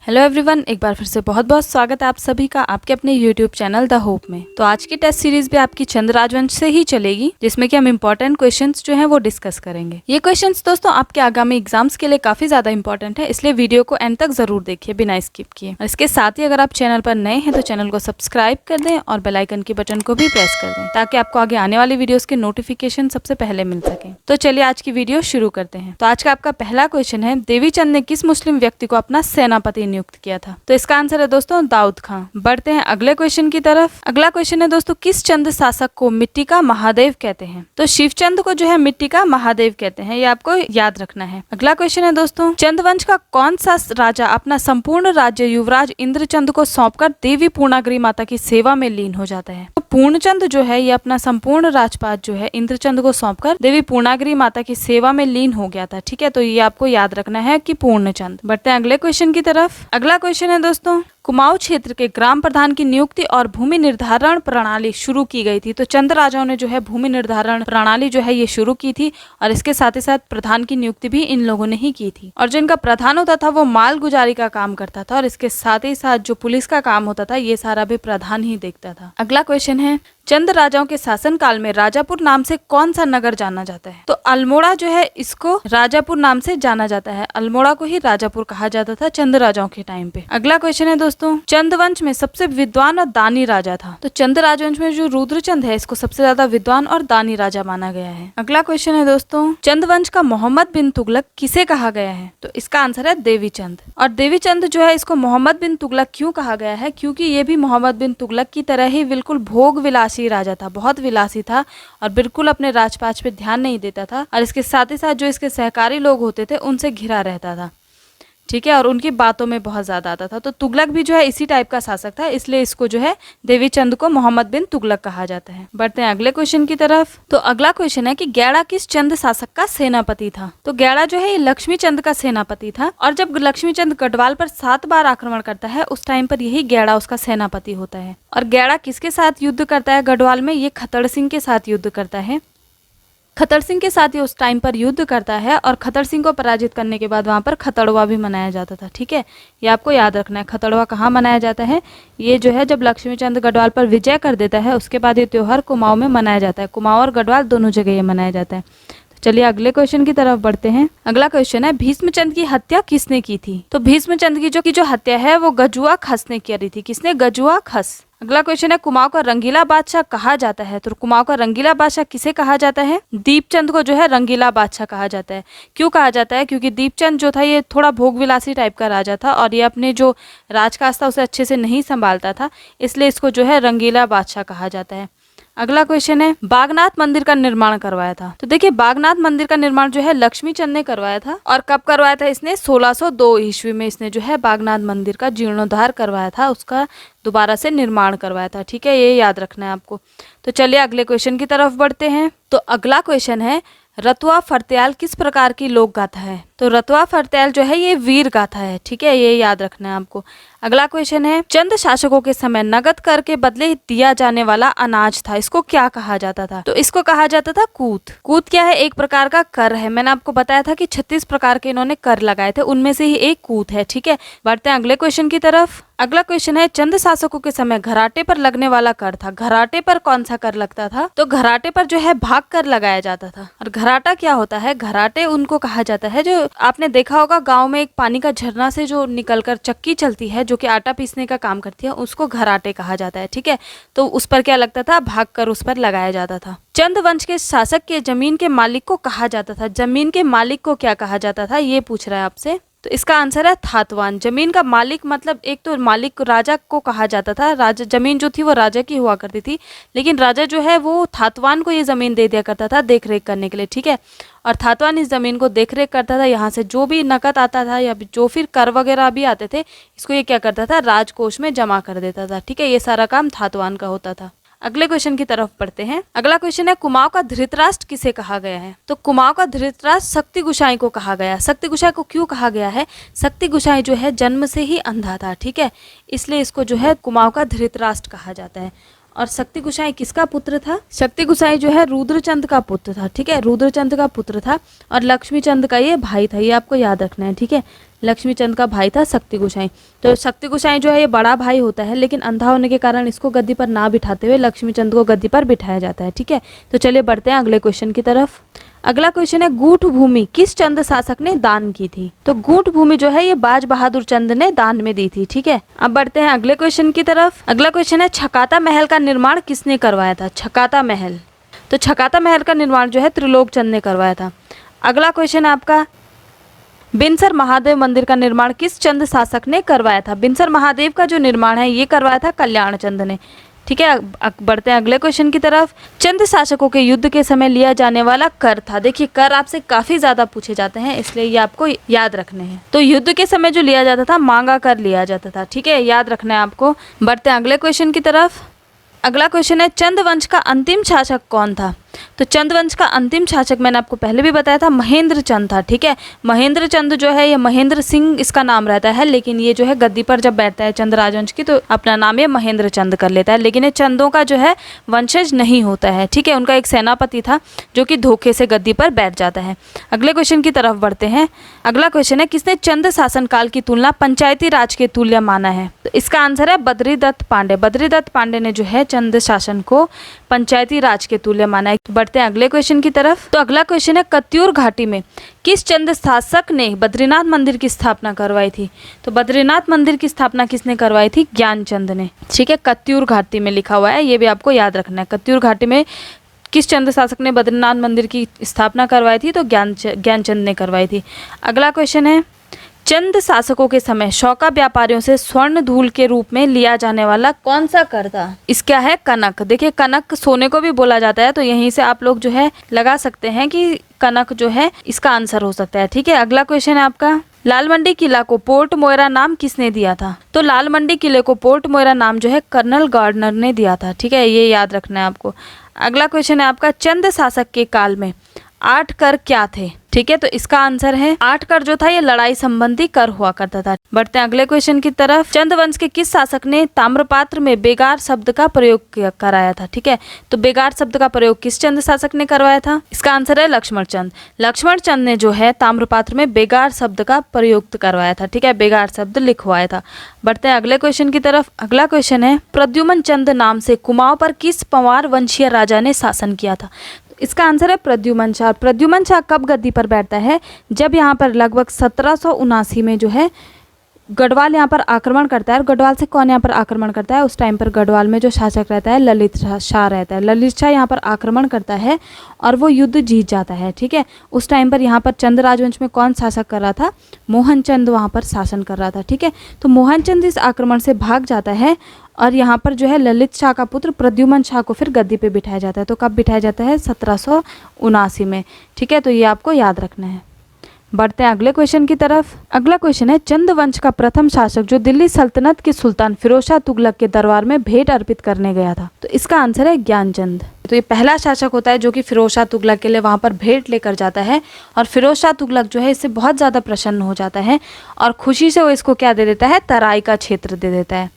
Hello everyone, एक बार फिर से बहुत बहुत स्वागत है आप सभी का आपके अपने यूट्यूब चैनल द होप में। तो आज की टेस्ट सीरीज भी आपकी चंद राजवंश से ही चलेगी, जिसमें कि हम इंपॉर्टेंट क्वेश्चंस जो हैं वो डिस्कस करेंगे। ये क्वेश्चंस दोस्तों आपके आगामी एग्जाम्स के लिए काफी ज्यादा इंपॉर्टेंट है, इसलिए वीडियो को एंड तक जरूर देखिए बिना स्किप किए। और इसके साथ ही अगर आप चैनल पर नए हैं तो चैनल को सब्सक्राइब कर दें और बेल आइकन के बटन को भी प्रेस कर दें, ताकि आपको आगे आने वाली वीडियोस के नोटिफिकेशन सबसे पहले मिल सके। तो चलिए आज की वीडियो शुरू करते हैं। तो आज का आपका पहला क्वेश्चन है, देवी चंद ने किस मुस्लिम व्यक्ति को अपना सेनापति नियुक्त किया था? तो इसका आंसर है दोस्तों दाऊद खां। बढ़ते हैं अगले क्वेश्चन की तरफ। अगला क्वेश्चन है दोस्तों, किस चंद शासक को मिट्टी का महादेव कहते हैं? तो शिवचंद को जो है मिट्टी का महादेव कहते हैं, ये आपको याद रखना है। अगला क्वेश्चन है दोस्तों, चंदवंश का कौन सा राजा अपना संपूर्ण राज्य युवराज इंद्रचंद को सौंपकर देवी पूर्णागिरि माता की सेवा में लीन हो जाता है? तो पूर्णचंद जो है ये अपना संपूर्ण राजपाट जो है इंद्रचंद को सौंपकर देवी पूर्णागिरि माता की सेवा में लीन हो गया था। ठीक है, तो ये आपको याद रखना है कि पूर्णचंद। बढ़ते हैं अगले क्वेश्चन की तरफ। अगला क्वेश्चन है दोस्तों, कुमाऊं क्षेत्र के ग्राम प्रधान की नियुक्ति और भूमि निर्धारण प्रणाली शुरू की गई थी। तो चंद राजाओं ने जो है भूमि निर्धारण प्रणाली जो है ये शुरू की थी, और इसके साथ ही साथ प्रधान की नियुक्ति भी इन लोगों ने ही की थी। और जो इनका प्रधान होता था वो माल गुजारी का काम करता था, और इसके साथ ही साथ जो पुलिस का काम होता था ये सारा भी प्रधान ही देखता था। अगला क्वेश्चन है, चंद राजाओं के शासन काल में राजापुर नाम से कौन सा नगर जाना जाता है? तो अल्मोड़ा जो है इसको राजापुर नाम से जाना जाता है। अल्मोड़ा को ही राजापुर कहा जाता था चंद राजाओं के टाइम पे। अगला क्वेश्चन है दोस्तों, चंदवंश में सबसे विद्वान और दानी राजा था? तो चंद राजवंश में जो रुद्रचंद है इसको सबसे ज्यादा विद्वान और दानी राजा माना गया है। अगला क्वेश्चन है दोस्तों, चंदवंश का मोहम्मद बिन तुगलक किसे कहा गया है? तो इसका आंसर है देवीचंद। और देवीचंद जो है इसको मोहम्मद बिन तुगलक क्यों कहा गया है? क्योंकि ये भी मोहम्मद बिन तुगलक की तरह ही बिल्कुल भोग विलासी राजा था, बहुत विलासी था और बिल्कुल अपने राजपाट पे ध्यान नहीं देता था, और इसके साथ ही साथ जो इसके सहकारी लोग होते थे उनसे घिरा रहता था। ठीक है, और उनकी बातों में बहुत ज्यादा आता था। तो तुगलक भी जो है इसी टाइप का शासक था, इसलिए इसको जो है देवीचंद को मोहम्मद बिन तुगलक कहा जाता है। बढ़ते हैं अगले क्वेश्चन की तरफ। तो अगला क्वेश्चन है कि गैड़ा किस चंद शासक का सेनापति था? तो गैड़ा जो है ये लक्ष्मी चंद का सेनापति था, और जब लक्ष्मी चंद गढ़वाल पर 7 बार आक्रमण करता है उस टाइम पर यही गैड़ा उसका सेनापति होता है। और गैड़ा किसके साथ युद्ध करता है गढ़वाल में? ये खतड़ सिंह के साथ युद्ध करता है। खतर सिंह के साथ ये उस टाइम पर युद्ध करता है, और खतर सिंह को पराजित करने के बाद वहाँ पर खतड़वा भी मनाया जाता था। ठीक है, ये आपको याद रखना है। खतड़वा कहाँ मनाया जाता है? ये जो है जब लक्ष्मीचंद गढ़वाल पर विजय कर देता है उसके बाद ये त्योहार कुमाऊं में मनाया जाता है। कुमाऊं और गढ़वाल दोनों जगह ये मनाया जाता है। तो चलिए अगले क्वेश्चन की तरफ बढ़ते हैं। अगला क्वेश्चन है, भीष्मचंद की हत्या किसने की थी? तो भीष्मचंद की जो हत्या है वो गजुआ खस ने करी थी। किसने? गजुआ खस। अगला क्वेश्चन है, कुमाऊं का रंगीला बादशाह कहा जाता है? तो कुमाऊं का रंगीला बादशाह किसे कहा जाता है? दीपचंद को जो है रंगीला बादशाह कहा जाता है। क्यों कहा जाता है? क्योंकि दीपचंद जो था ये थोड़ा भोगविलासी टाइप का राजा था, और ये अपने जो राजकाज था उसे अच्छे से नहीं संभालता था, इसलिए इसको जो है रंगीला बादशाह कहा जाता है। अगला क्वेश्चन है, बागनाथ मंदिर का निर्माण करवाया था? तो देखिए बागनाथ मंदिर का निर्माण जो है लक्ष्मीचंद ने करवाया था। और कब करवाया था इसने? 1602 ईस्वी में इसने जो है बागनाथ मंदिर का जीर्णोद्धार करवाया था, उसका दोबारा से निर्माण करवाया था। ठीक है, ये याद रखना है आपको। तो चलिए अगले क्वेश्चन की तरफ बढ़ते हैं। तो अगला क्वेश्चन है, रतुआ फरत्याल किस प्रकार की लोक गाथा है? तो रतुआ फरत्याल जो है ये वीर गाथा है। ठीक है, ये याद रखना है आपको। अगला क्वेश्चन है, चंद शासकों के समय नगद कर के बदले दिया जाने वाला अनाज था, इसको क्या कहा जाता था? तो इसको कहा जाता था कूत। कूत क्या है? एक प्रकार का कर है। मैंने आपको बताया था कि 36 प्रकार के इन्होंने कर लगाए थे, उनमें से ही एक कूत है। ठीक है, बढ़ते हैं अगले क्वेश्चन की तरफ। अगला क्वेश्चन है, चंद शासकों के समय घराटे पर लगने वाला कर था। घराटे पर कौन सा कर लगता था? तो घराटे पर जो है भाग कर लगाया जाता था। और घराटा क्या होता है? घराटे उनको कहा जाता है, जो आपने देखा होगा गांव में एक पानी का झरना से जो निकलकर चक्की चलती है जो कि आटा पीसने का काम करती है, उसको घराटे कहा जाता है। ठीक है, तो उस पर क्या लगता था? भाग कर उस पर लगाया जाता था। चंद वंश के शासक के जमीन के मालिक को कहा जाता था। जमीन के मालिक को क्या कहा जाता था? ये पूछ रहा है आपसे। तो इसका आंसर है थातवान। जमीन का मालिक मतलब एक तो मालिक राजा को कहा जाता था। राजा जमीन जो थी वो राजा की हुआ करती थी, लेकिन राजा जो है वो थातवान को ये जमीन दे दिया करता था देख रेख करने के लिए। ठीक है, और थातवान इस जमीन को देख रेख करता था। यहाँ से जो भी नकद आता था या जो फिर कर वगैरह भी आते थे, इसको ये क्या करता था? राजकोष में जमा कर देता था। ठीक है, ये सारा काम थातवान का होता था। अगले क्वेश्चन की तरफ बढ़ते हैं। अगला क्वेश्चन है, कुमाऊं का धृतराष्ट्र किसे कहा गया है? तो कुमाऊं का धृतराष्ट्र शक्ति गोसाई को कहा गया। शक्ति गोसाई को क्यों कहा गया है? शक्ति गोसाई जो है जन्म से ही अंधा था। ठीक है, इसलिए इसको जो है कुमाऊं का धृतराष्ट्र कहा जाता है। और शक्ति गोसाई किसका पुत्र था? शक्ति गोसाई जो है रुद्रचंद का पुत्र था, ठीक है, रुद्रचंद का पुत्र था और लक्ष्मीचंद का ये भाई था, ये आपको याद रखना है, ठीक है। लक्ष्मीचंद का भाई था शक्ति गोसाई। तो शक्ति गोसाई जो है ये बड़ा भाई होता है, लेकिन अंधा होने के कारण इसको गद्दी पर ना बिठाते हुए लक्ष्मीचंद को गद्दी पर बिठाया जाता है, ठीक है। तो चलिए बढ़ते हैं अगले क्वेश्चन की तरफ। अगला क्वेश्चन है गूठ भूमि किस चंद शासक ने दान की थी? तो गूठ भूमि जो है ये बाज बहादुर चंद ने दान में दी थी, ठीक है। अब बढ़ते हैं अगले क्वेश्चन की तरफ। अगला क्वेश्चन है छकाता महल का निर्माण किसने करवाया था? छकाता महल, तो छकाता महल का निर्माण जो है त्रिलोक चंद ने करवाया था। अगला क्वेश्चन है आपका बिनसर महादेव मंदिर का निर्माण किस चंद शासक ने करवाया था? बिनसर महादेव का जो निर्माण है ये करवाया था कल्याण चंद ने, ठीक है। बढ़ते हैं अगले क्वेश्चन की तरफ। चंद शासकों के युद्ध के समय लिया जाने वाला कर था। देखिए कर आपसे काफी ज्यादा पूछे जाते हैं, इसलिए ये आपको याद रखने हैं। तो युद्ध के समय जो लिया जाता था मांगा कर लिया जाता था, ठीक है, याद रखना है आपको। बढ़ते हैं अगले क्वेश्चन की तरफ। अगला क्वेश्चन है चंद वंश का अंतिम शासक कौन था? तो चंद वंश का अंतिम शासक मैंने आपको पहले भी बताया था महेंद्र चंद था, ठीक है। महेंद्र चंद जो है ये महेंद्र सिंह इसका नाम रहता है, लेकिन ये जो है गद्दी पर जब बैठता है चंद राजवंश की तो अपना नाम ये महेंद्र चंद कर लेता है, लेकिन ये चंदों का जो है वंशज नहीं होता है, ठीक है। उनका एक सेनापति था जो कि धोखे से गद्दी पर बैठ जाता है। अगले क्वेश्चन की तरफ बढ़ते हैं। अगला क्वेश्चन है किसने चंद शासनकाल की तुलना पंचायती राज के तुल्य माना है? तो इसका आंसर है बद्रीदत्त पांडे। बद्रीदत्त पांडे ने जो है चंद शासन को पंचायती राज के तुल्य माना है। बढ़ते हैं अगले क्वेश्चन की तरफ। तो अगला क्वेश्चन है कत्यूर घाटी में किस चंद शासक ने बद्रीनाथ मंदिर की स्थापना करवाई थी? तो बद्रीनाथ मंदिर की स्थापना किसने करवाई थी? ज्ञानचंद ने, ठीक है। कत्यूर घाटी में लिखा हुआ है, ये भी आपको याद रखना है। कत्यूर घाटी में किस चंद शासक ने बद्रीनाथ मंदिर की स्थापना करवाई थी? तो ज्ञानचंद ने करवाई थी। अगला क्वेश्चन है चंद शासकों के समय शौका व्यापारियों से स्वर्ण धूल के रूप में लिया जाने वाला कौन सा कर था? इसका है कनक। देखिए कनक सोने को भी बोला जाता है, तो यहीं से आप लोग जो है लगा सकते हैं कि कनक जो है इसका आंसर हो सकता है, ठीक है। अगला क्वेश्चन है आपका लाल मंडी किला को पोर्ट मोयरा नाम किसने दिया था? तो लाल मंडी किले को पोर्ट मोयरा नाम जो है कर्नल गार्डनर ने दिया था, ठीक है, ये याद रखना है आपको। अगला क्वेश्चन है आपका चंद शासक के काल में 8 कर क्या थे? ठीक है, तो इसका आंसर है 8 कर जो था ये लड़ाई संबंधी कर हुआ करता था। बढ़ते हैं अगले क्वेश्चन की तरफ। चंद वंश के किस शासक ने ताम्रपात्र में बेगार शब्द का प्रयोग कराया था? ठीक है, तो बेगार शब्द का प्रयोग किस चंद शासक ने करवाया था? इसका आंसर है लक्ष्मण चंद। लक्ष्मण चंद ने जो है ताम्रपात्र में बेगार शब्द का प्रयोग करवाया था, ठीक है, बेगार शब्द लिखवाया था। बढ़ते हैं अगले क्वेश्चन की तरफ। अगला क्वेश्चन है प्रद्युमन चंद नाम से कुमाऊं पर किस पंवार वंशीय राजा ने शासन किया था? इसका आंसर है प्रद्युमन शाह। प्रद्युमन शाह कब गद्दी पर बैठता है? जब यहाँ पर लगभग 1779 में जो है गढ़वाल यहाँ पर आक्रमण करता है। और गढ़वाल से कौन यहाँ पर आक्रमण करता है? उस टाइम पर गढ़वाल में जो शासक रहता है ललित शाह रहता है। ललित शाह यहाँ पर आक्रमण करता है और वो युद्ध जीत जाता है, ठीक है। उस टाइम पर यहाँ पर चंद राजवंश में कौन शासक कर रहा था? मोहन चंद वहाँ पर शासन कर रहा था, ठीक है। तो मोहन चंद इस आक्रमण से भाग जाता है और यहाँ पर जो है ललित शाह का पुत्र प्रद्युमन शाह को फिर गद्दी पे बिठाया जाता है। तो कब बिठाया जाता है? 1779 में, ठीक है, तो ये आपको याद रखना है। बढ़ते हैं अगले क्वेश्चन की तरफ। अगला क्वेश्चन है चंद वंश का प्रथम शासक जो दिल्ली सल्तनत के सुल्तान फिरोज शाह तुगलक के दरबार में भेंट अर्पित करने गया था, तो इसका आंसर है ज्ञानचंद। तो ये पहला शासक होता है जो कि फिरोज शाह तुगलक के लिए वहां पर भेंट लेकर जाता है और फिरोज शाह तुगलक जो है इससे बहुत ज्यादा प्रसन्न हो जाता है और खुशी से वो इसको क्या दे देता है? तराई का क्षेत्र दे देता है,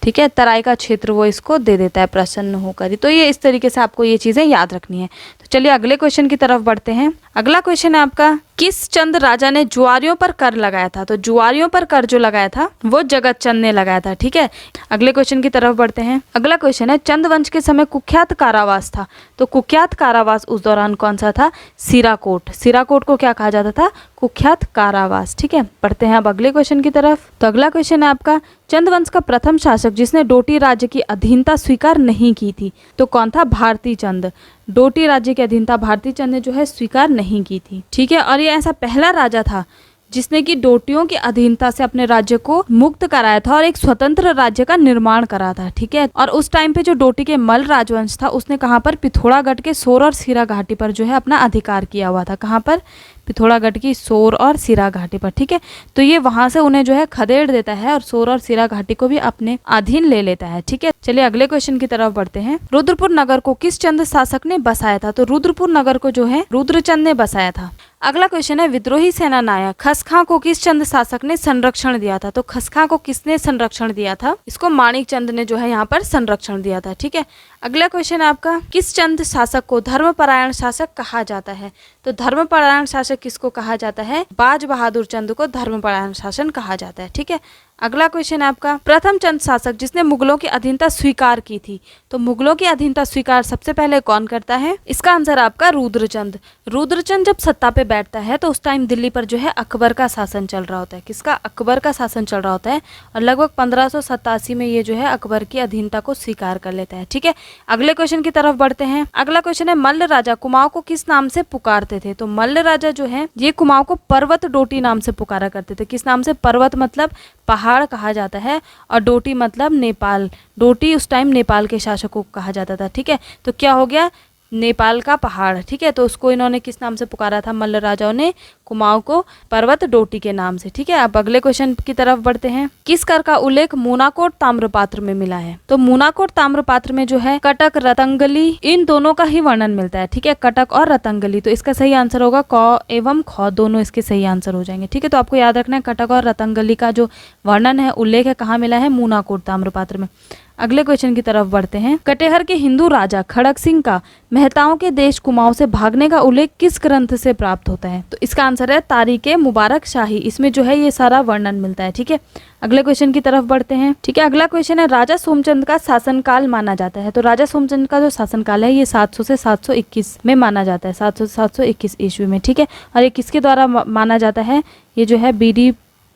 ठीक है, तराई का क्षेत्र वो इसको दे देता है प्रसन्न होकर। तो ये इस तरीके से आपको ये चीजें याद रखनी है। तो चलिए अगले क्वेश्चन की तरफ बढ़ते हैं। अगला क्वेश्चन है आपका किस चंद राजा ने जुआरियों पर कर लगाया था? तो जुआरियों पर कर जो लगाया था वो जगत चंद ने लगाया था, ठीक है। अगले क्वेश्चन की तरफ बढ़ते हैं। अगला क्वेश्चन है चंद वंश के समय कुख्यात कारावास था, तो कुख्यात कारावास उस दौरान कौन सा था? सिराकोट। सिराकोट को क्या कहा जाता था? कुख्यात कारावास, ठीक है। पढ़ते हैं अब अगले क्वेश्चन की तरफ। तो अगला क्वेश्चन है आपका चंद वंश का प्रथम शासक जिसने डोटी राज्य की अधीनता स्वीकार नहीं की थी, तो कौन था? भारती चंद। डोटी राज्य की अधीनता भारती चंद ने जो है स्वीकार नहीं की थी, ठीक है। और ये ऐसा पहला राजा था जिसने कि डोटियों की अधीनता से अपने राज्य को मुक्त कराया था और एक स्वतंत्र राज्य का निर्माण करा था, ठीक है। और उस टाइम पे जो डोटी के मल राजवंश था उसने कहाँ पर? पिथौरागढ़ के सोर और सिरा घाटी पर जो है अपना अधिकार किया हुआ था। कहाँ पर? पिथौरागढ़ की सोर और सिरा घाटी पर, ठीक है। तो ये वहां से उन्हें जो है खदेड़ देता है और सोर और सिरा घाटी को भी अपने अधीन ले लेता है, ठीक है। चलिए अगले क्वेश्चन की तरफ बढ़ते हैं। रुद्रपुर नगर को किस चंद शासक ने बसाया था? तो रुद्रपुर नगर को जो है रुद्रचंद ने बसाया था। अगला क्वेश्चन है विद्रोही सेना नायक खसखां को किस चंद शासक ने संरक्षण दिया था? तो खसखां को किसने संरक्षण दिया था? इसको माणिक चंद ने जो है यहाँ पर संरक्षण दिया था। ठीक है, अगला क्वेश्चन है आपका किस चंद शासक को धर्मपरायण शासक कहा जाता है? तो धर्मपरायण शासक किसको कहा जाता है? बाज बहादुर चंद को धर्मपरायण शासन कहा जाता है। ठीक है, अगला क्वेश्चन है आपका प्रथम चंद शासक जिसने मुगलों की अधीनता स्वीकार की थी। तो मुगलों की अधीनता स्वीकार सबसे पहले कौन करता है? इसका आंसर आपका रुद्रचंद। रुद्रचंद जब सत्ता पे बैठता है तो उस टाइम दिल्ली पर जो है अकबर का शासन चल रहा होता है। किसका? अकबर का शासन चल रहा होता है और लगभग 1587 में ये जो है अकबर की अधीनता को स्वीकार कर लेता है। ठीक है, अगले क्वेश्चन की तरफ बढ़ते हैं। अगला क्वेश्चन है मल्ल राजा कुमाऊं को किस नाम से पुकारते थे? तो मल्ल राजा जो है ये कुमाऊं को पर्वत डोटी नाम से पुकारा करते थे। किस नाम से? पर्वत मतलब पहाड़ कहा जाता है और डोटी मतलब नेपाल। डोटी उस टाइम नेपाल के शासकों को कहा जाता था। ठीक है, तो क्या हो गया? नेपाल का पहाड़। ठीक है, तो उसको इन्होंने किस नाम से पुकारा था? मल्ल राजाओं ने कुमाऊं को पर्वत डोटी के नाम से। ठीक है, अब अगले क्वेश्चन की तरफ बढ़ते हैं। किस कर का उल्लेख मूनाकोट ताम्रपात्र में मिला है? तो मूनाकोट ताम्रपात्र में जो है कटक रतंगली इन दोनों का ही वर्णन मिलता है। ठीक है, कटक और रतंगली। तो इसका सही आंसर होगा क एवं ख, दोनों इसके सही आंसर हो जाएंगे। ठीक है, तो आपको याद रखना है कटक और रतंगली का जो वर्णन है, उल्लेख है, कहाँ मिला है? मूनाकोट ताम्रपात्र में। अगले क्वेश्चन की तरफ बढ़ते हैं। कटेहर के हिंदू राजा खड़क सिंह का मेहताओं के देश कुमाऊं से भागने का उल्लेख किस ग्रंथ से प्राप्त होता है? तो इसका आंसर है तारीखे मुबारक शाही। इसमें जो है ये सारा वर्णन मिलता है। ठीक है, अगले क्वेश्चन की तरफ बढ़ते हैं। ठीक है, अगला क्वेश्चन है राजा सोमचंद का शासनकाल माना जाता है। तो राजा सोमचंद का जो शासनकाल है ये 700 से 721 में माना जाता है। 700 से 721 ईस्वी में। ठीक है, और ये किसके द्वारा माना जाता है? ये जो है बीडी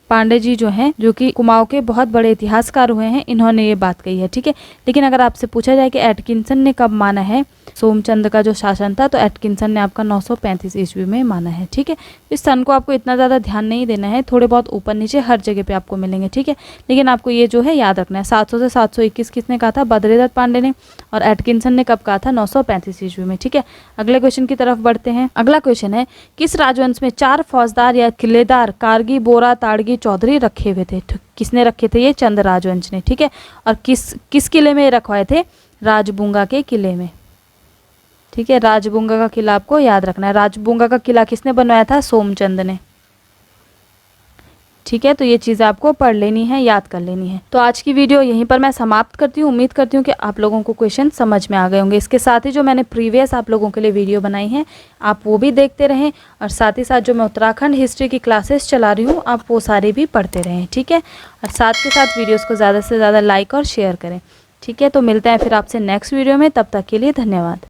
पांडे जी जो हैं, जो कि कुमाऊं के बहुत बड़े इतिहासकार हुए हैं, इन्होंने ये बात कही है। ठीक है, लेकिन अगर आपसे पूछा जाए कि एटकिंसन ने कब माना है सोमचंद का जो शासन था, तो एटकिंसन ने आपका 935 ईस्वी में माना है। ठीक है, इस सन को आपको इतना ज़्यादा ध्यान नहीं देना है, थोड़े बहुत ऊपर नीचे हर जगह पे आपको मिलेंगे। ठीक है, लेकिन आपको ये जो है याद रखना है 700 से 721 किसने कहा था? बद्रीदत्त पांडे ने। और एटकिंसन ने कब कहा था? 935 ईस्वी में। ठीक है, अगले क्वेश्चन की तरफ बढ़ते हैं। अगला क्वेश्चन है किस राजवंश में 4 फौजदार या किलेदार कारगी, बोरा, ताड़गी, चौधरी रखे हुए थे? किसने रखे थे? ये चंद राजवंश ने। ठीक है, और किस किले में रखवाए थे? राजबूंगा के किले में। ठीक है, राजबूंगा का किला आपको याद रखना है। राजबूंगा का किला किसने बनवाया था? सोमचंद ने। ठीक है, तो ये चीज़ें आपको पढ़ लेनी है, याद कर लेनी है। तो आज की वीडियो यहीं पर मैं समाप्त करती हूँ। उम्मीद करती हूँ कि आप लोगों को क्वेश्चन समझ में आ गए होंगे। इसके साथ ही जो मैंने प्रीवियस आप लोगों के लिए वीडियो बनाई है आप वो भी देखते रहें, और साथ ही साथ जो मैं उत्तराखंड हिस्ट्री की क्लासेस चला रही हूँ आप वो सारे भी पढ़ते रहें। ठीक है, और साथ के साथ वीडियोज़ को ज़्यादा से ज़्यादा लाइक और शेयर करें। ठीक है, तो मिलते हैं फिर आपसे नेक्स्ट वीडियो में। तब तक के लिए धन्यवाद।